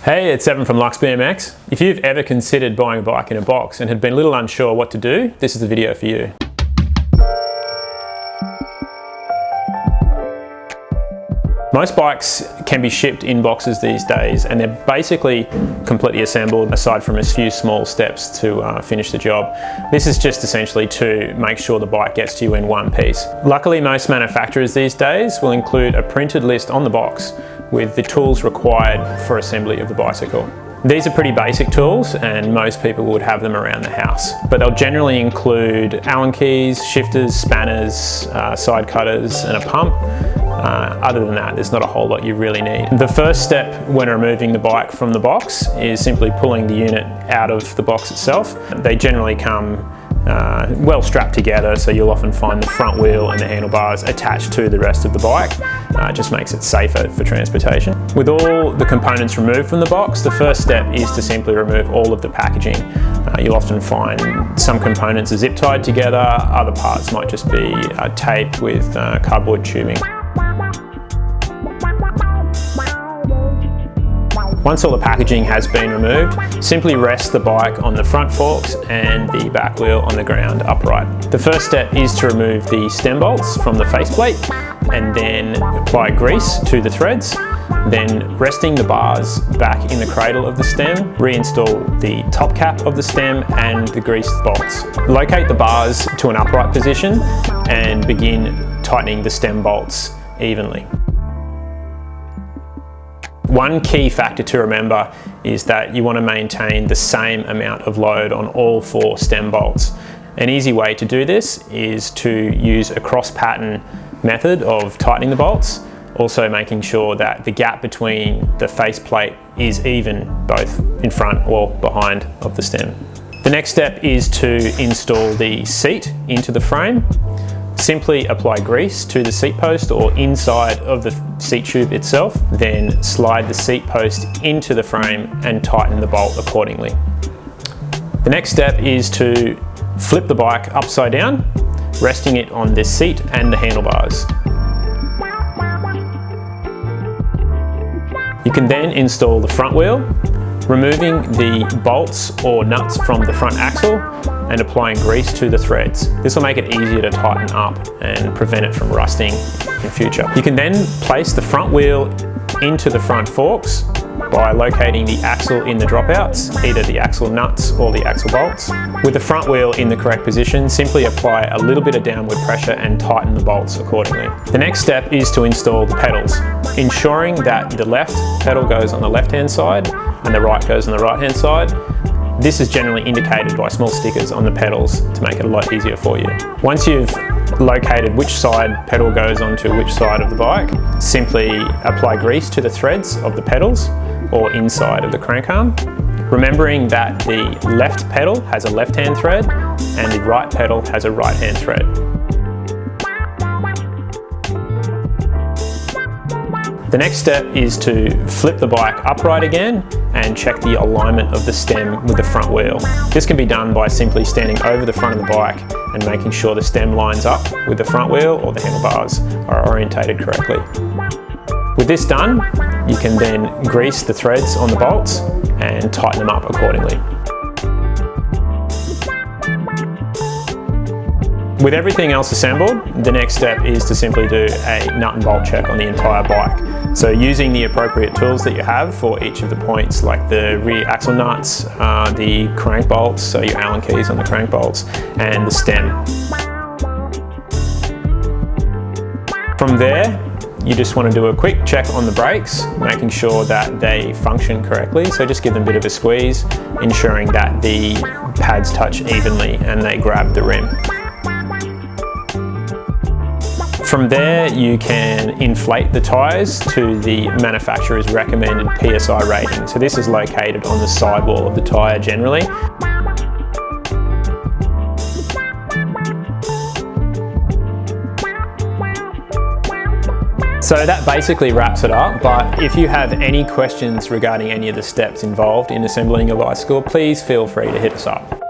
Hey, it's Evan from LUXBMX. If you've ever considered buying a bike in a box and had been a little unsure what to do, this is the video for you. Most bikes can be shipped in boxes these days, and they're basically completely assembled aside from a few small steps to finish the job. This is just essentially to make sure the bike gets to you in one piece. Luckily, most manufacturers these days will include a printed list on the box with the tools required for assembly of the bicycle. These are pretty basic tools and most people would have them around the house, but they'll generally include Allen keys, shifters, spanners, side cutters and a pump. Other than that, there's not a whole lot you really need. The first step when removing the bike from the box is simply pulling the unit out of the box itself. They generally come well strapped together, so you'll often find the front wheel and the handlebars attached to the rest of the bike. Just makes it safer for transportation. With all the components removed from the box, the first step is to simply remove all of the packaging. You'll often find some components are zip tied together, other parts might just be taped with cardboard tubing. Once all the packaging has been removed, simply rest the bike on the front forks and the back wheel on the ground upright. The first step is to remove the stem bolts from the faceplate and then apply grease to the threads. Then resting the bars back in the cradle of the stem, reinstall the top cap of the stem and the greased bolts. Locate the bars to an upright position and begin tightening the stem bolts evenly. One key factor to remember is that you want to maintain the same amount of load on all 4 stem bolts. An easy way to do this is to use a cross-pattern method of tightening the bolts, also making sure that the gap between the faceplate is even both in front or behind of the stem. The next step is to install the seat into the frame. Simply apply grease to the seat post or inside of the seat tube itself, then slide the seat post into the frame and tighten the bolt accordingly. The next step is to flip the bike upside down, resting it on the seat and the handlebars. You can then install the front wheel, removing the bolts or nuts from the front axle and applying grease to the threads. This will make it easier to tighten up and prevent it from rusting in future. You can then place the front wheel into the front forks by locating the axle in the dropouts, either the axle nuts or the axle bolts. With the front wheel in the correct position, simply apply a little bit of downward pressure and tighten the bolts accordingly. The next step is to install the pedals, ensuring that the left pedal goes on the left-hand side and the right goes on the right-hand side. This is generally indicated by small stickers on the pedals to make it a lot easier for you. Once you've located which side pedal goes onto which side of the bike, simply apply grease to the threads of the pedals or inside of the crank arm, remembering that the left pedal has a left-hand thread and the right pedal has a right-hand thread. The next step is to flip the bike upright again and check the alignment of the stem with the front wheel. This can be done by simply standing over the front of the bike and making sure the stem lines up with the front wheel or the handlebars are orientated correctly. With this done, you can then grease the threads on the bolts and tighten them up accordingly. With everything else assembled, the next step is to simply do a nut and bolt check on the entire bike. So using the appropriate tools that you have for each of the points, like the rear axle nuts, the crank bolts, so your Allen keys on the crank bolts, and the stem. From there, you just want to do a quick check on the brakes, making sure that they function correctly. So just give them a bit of a squeeze, ensuring that the pads touch evenly and they grab the rim. From there, you can inflate the tyres to the manufacturer's recommended PSI rating. So this is located on the sidewall of the tyre generally. So that basically wraps it up, but if you have any questions regarding any of the steps involved in assembling a bicycle, please feel free to hit us up.